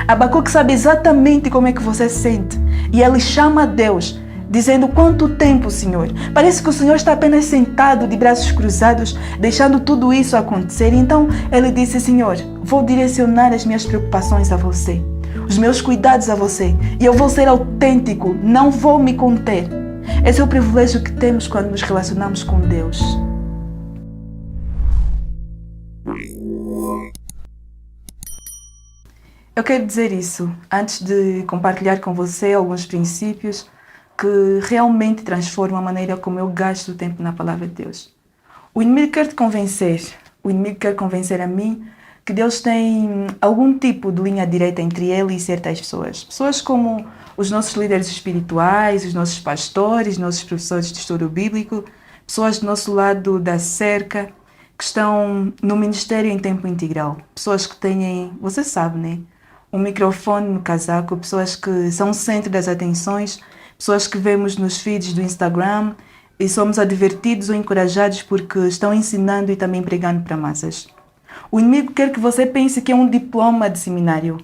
Abacuque sabe exatamente como é que você sente. E ele chama a Deus, dizendo: quanto tempo, Senhor? Parece que o Senhor está apenas sentado de braços cruzados, deixando tudo isso acontecer. Então ele disse: Senhor, vou direcionar as minhas preocupações a você, os meus cuidados a você, e eu vou ser autêntico, não vou me conter. Esse é o privilégio que temos quando nos relacionamos com Deus. Eu quero dizer isso antes de compartilhar com você alguns princípios que realmente transformam a maneira como eu gasto o tempo na palavra de Deus. O inimigo quer te convencer, o inimigo quer convencer a mim que Deus tem algum tipo de linha direta entre ele e certas pessoas. Pessoas como os nossos líderes espirituais, os nossos pastores, nossos professores de estudo bíblico, pessoas do nosso lado da cerca, que estão no ministério em tempo integral. Pessoas que têm, você sabe, né? Um microfone no casaco, pessoas que são o centro das atenções, pessoas que vemos nos feeds do Instagram e somos advertidos ou encorajados porque estão ensinando e também pregando para massas. O inimigo quer que você pense que é um diploma de seminário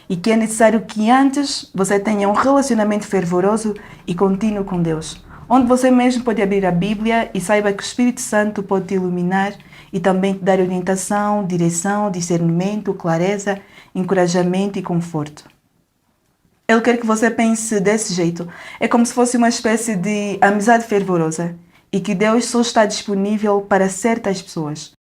e que é necessário que antes você tenha um relacionamento fervoroso e contínuo com Deus, onde você mesmo pode abrir a Bíblia e saiba que o Espírito Santo pode te iluminar e também te dar orientação, direção, discernimento, clareza, encorajamento e conforto. Ele quer que você pense desse jeito. É como se fosse uma espécie de amizade fervorosa e que Deus só está disponível para certas pessoas.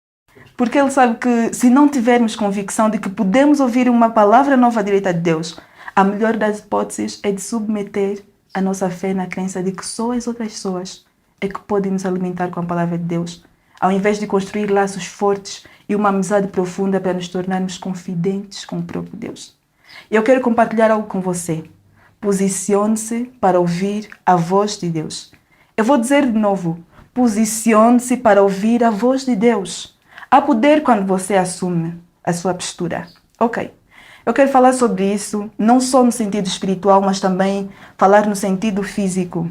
Porque Ele sabe que se não tivermos convicção de que podemos ouvir uma palavra nova direta de Deus, a melhor das hipóteses é de submeter a nossa fé na crença de que só as outras pessoas é que podem nos alimentar com a palavra de Deus, ao invés de construir laços fortes e uma amizade profunda para nos tornarmos confidentes com o próprio Deus. Eu quero compartilhar algo com você. Posicione-se para ouvir a voz de Deus. Eu vou dizer de novo, posicione-se para ouvir a voz de Deus. Há poder quando você assume a sua postura. Ok. Eu quero falar sobre isso, não só no sentido espiritual, mas também falar no sentido físico.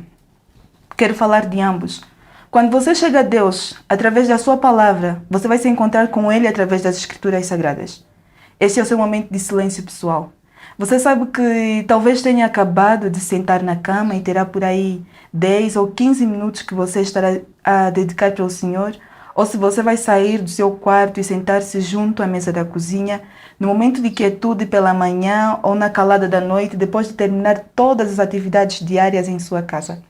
Quero falar de ambos. Quando você chega a Deus, através da sua palavra, você vai se encontrar com Ele através das Escrituras Sagradas. Esse é o seu momento de silêncio pessoal. Você sabe que talvez tenha acabado de sentar na cama e terá por aí 10 ou 15 minutos que você estará a dedicar para o Senhor, ou se você vai sair do seu quarto e sentar-se junto à mesa da cozinha, no momento de quietude pela manhã ou na calada da noite, depois de terminar todas as atividades diárias em sua casa.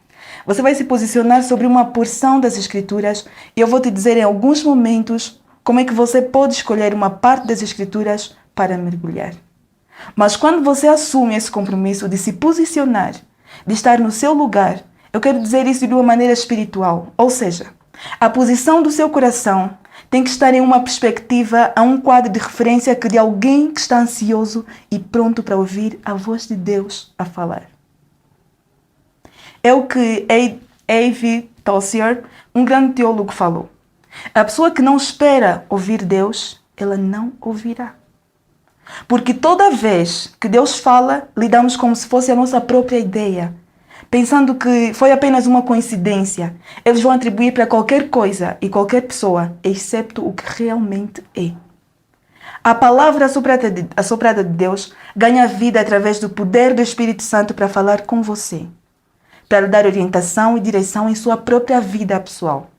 Você vai se posicionar sobre uma porção das Escrituras e eu vou te dizer em alguns momentos como é que você pode escolher uma parte das Escrituras para mergulhar. Mas quando você assume esse compromisso de se posicionar, de estar no seu lugar, eu quero dizer isso de uma maneira espiritual, ou seja, a posição do seu coração tem que estar em uma perspectiva, a um quadro de referência de alguém que está ansioso e pronto para ouvir a voz de Deus a falar. É o que A.V. Tozer, um grande teólogo, falou. A pessoa que não espera ouvir Deus, ela não ouvirá. Porque toda vez que Deus fala, lidamos como se fosse a nossa própria ideia, pensando que foi apenas uma coincidência. Eles vão atribuir para qualquer coisa e qualquer pessoa, excepto o que realmente é. A palavra assoprada de Deus ganha vida através do poder do Espírito Santo para falar com você, para lhe dar orientação e direção em sua própria vida pessoal.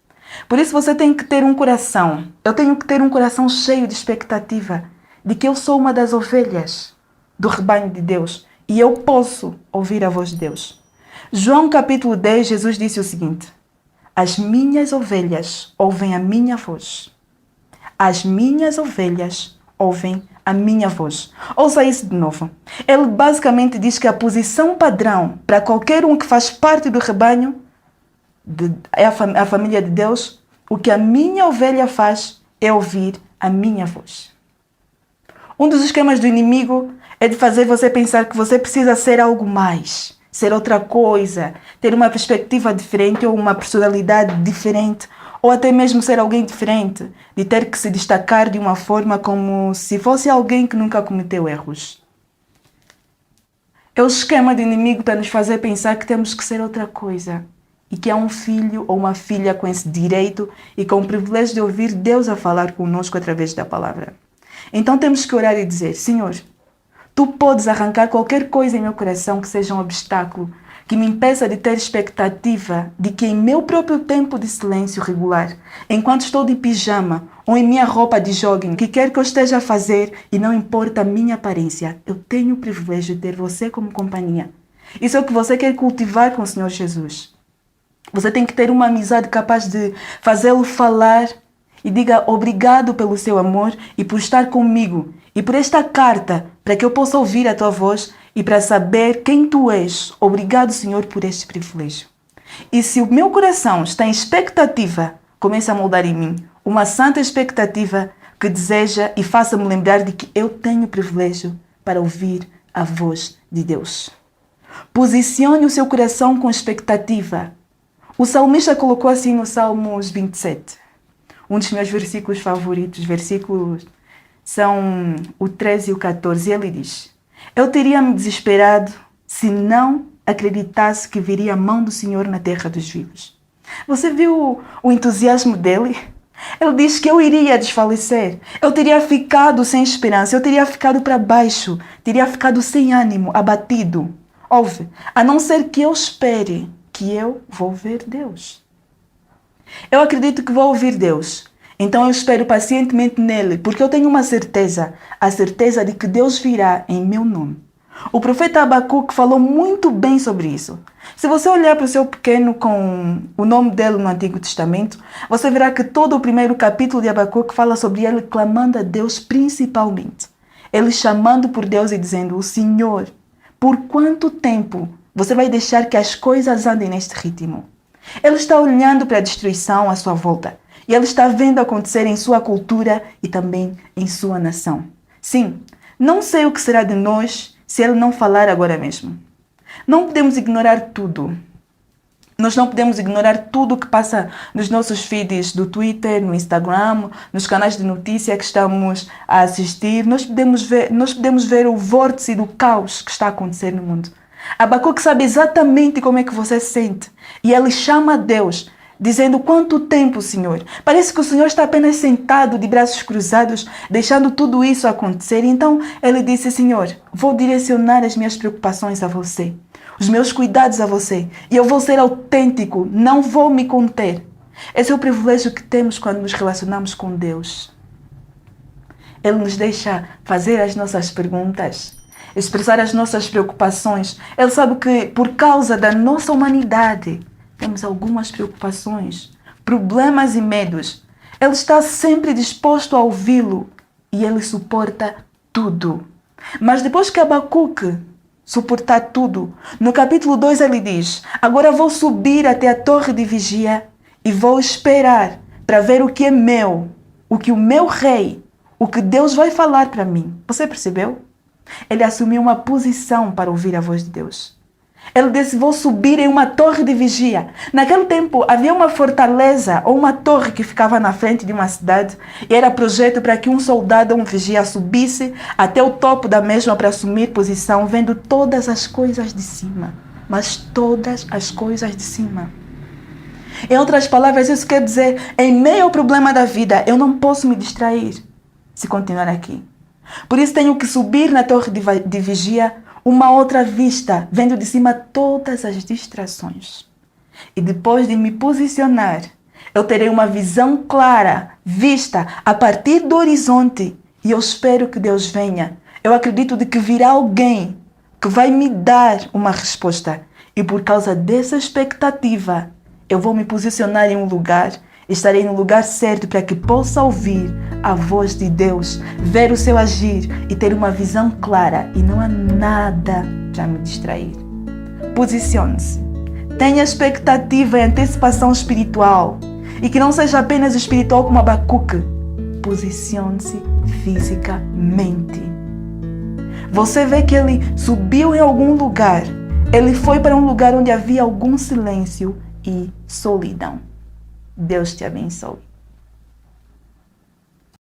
Por isso você tem que ter um coração, eu tenho que ter um coração cheio de expectativa, de que eu sou uma das ovelhas do rebanho de Deus e eu posso ouvir a voz de Deus. João capítulo 10, Jesus disse o seguinte: as minhas ovelhas ouvem a minha voz. As minhas ovelhas ouvem a minha voz. Ouça isso de novo. Ele basicamente diz que a posição padrão para qualquer um que faz parte do rebanho, é a família de Deus, o que a minha ovelha faz é ouvir a minha voz. Um dos esquemas do inimigo é de fazer você pensar que você precisa ser algo mais, ser outra coisa, ter uma perspectiva diferente ou uma personalidade diferente, ou até mesmo ser alguém diferente, de ter que se destacar de uma forma como se fosse alguém que nunca cometeu erros. É o esquema do inimigo para nos fazer pensar que temos que ser outra coisa e que há um filho ou uma filha com esse direito e com o privilégio de ouvir Deus a falar conosco através da palavra. Então temos que orar e dizer: Senhor, Tu podes arrancar qualquer coisa em meu coração que seja um obstáculo, que me impeça de ter expectativa de que em meu próprio tempo de silêncio regular, enquanto estou de pijama ou em minha roupa de jogging, que quer que eu esteja a fazer e não importa a minha aparência, eu tenho o privilégio de ter você como companhia. Isso é o que você quer cultivar com o Senhor Jesus. Você tem que ter uma amizade capaz de fazê-lo falar e diga obrigado pelo seu amor e por estar comigo e por esta carta para que eu possa ouvir a tua voz e para saber quem tu és. Obrigado, Senhor, por este privilégio. E se o meu coração está em expectativa, comece a moldar em mim uma santa expectativa que deseja e faça-me lembrar de que eu tenho o privilégio para ouvir a voz de Deus. Posicione o seu coração com expectativa. O salmista colocou assim no Salmos 27. Um dos meus versículos favoritos, versículos são o 13 e o 14. E ele diz: eu teria me desesperado se não acreditasse que viria a mão do Senhor na terra dos vivos. Você viu o entusiasmo dele? Ele diz que eu iria desfalecer. Eu teria ficado sem esperança. Eu teria ficado para baixo. Teria ficado sem ânimo, abatido. Ouve, a não ser que eu espere que eu vou ver Deus. Eu acredito que vou ouvir Deus. Então eu espero pacientemente nele, porque eu tenho uma certeza, a certeza de que Deus virá em meu nome. O profeta Abacuque falou muito bem sobre isso. Se você olhar para o seu pequeno com o nome dele no Antigo Testamento, você verá que todo o primeiro capítulo de Abacuque fala sobre ele clamando a Deus principalmente. Ele chamando por Deus e dizendo: o Senhor, por quanto tempo você vai deixar que as coisas andem neste ritmo? Ele está olhando para a destruição à sua volta. E ele está vendo acontecer em sua cultura e também em sua nação. Sim, não sei o que será de nós se ele não falar agora mesmo. Não podemos ignorar tudo. Nós não podemos ignorar tudo o que passa nos nossos feeds do Twitter, no Instagram, nos canais de notícia que estamos a assistir. Nós podemos ver o vórtice do caos que está a acontecer no mundo. Abacuque sabe exatamente como é que você se sente. E ele chama a Deus, dizendo: quanto tempo, Senhor? Parece que o Senhor está apenas sentado de braços cruzados, deixando tudo isso acontecer. Então ele disse: Senhor, vou direcionar as minhas preocupações a você, os meus cuidados a você, e eu vou ser autêntico, não vou me conter. Esse é o privilégio que temos quando nos relacionamos com Deus. Ele nos deixa fazer as nossas perguntas, expressar as nossas preocupações. Ele sabe que por causa da nossa humanidade temos algumas preocupações, problemas e medos. Ele está sempre disposto a ouvi-lo e ele suporta tudo. Mas depois que Abacuque suportar tudo, no capítulo 2 ele diz: agora vou subir até a torre de vigia e vou esperar para ver o que é meu, o que o meu rei, o que Deus vai falar para mim. Você percebeu? Ele assumiu uma posição para ouvir a voz de Deus. Ele disse: vou subir em uma torre de vigia. Naquele tempo havia uma fortaleza ou uma torre que ficava na frente de uma cidade e era projeto para que um soldado ou um vigia subisse até o topo da mesma para assumir posição, vendo todas as coisas de cima. Mas todas as coisas de cima. Em outras palavras, isso quer dizer, em meio ao problema da vida, eu não posso me distrair se continuar aqui. Por isso tenho que subir na torre de vigia, uma outra vista, vendo de cima todas as distrações. E depois de me posicionar, eu terei uma visão clara, vista a partir do horizonte. E eu espero que Deus venha. Eu acredito de que virá alguém que vai me dar uma resposta. E por causa dessa expectativa, eu vou me posicionar em um lugar, estarei no lugar certo para que possa ouvir a voz de Deus, ver o seu agir e ter uma visão clara, e não há nada para me distrair. Posicione-se. Tenha expectativa e antecipação espiritual, e que não seja apenas espiritual como Abacuque. Posicione-se fisicamente. Você vê que ele subiu em algum lugar, ele foi para um lugar onde havia algum silêncio e solidão. Deus te abençoe.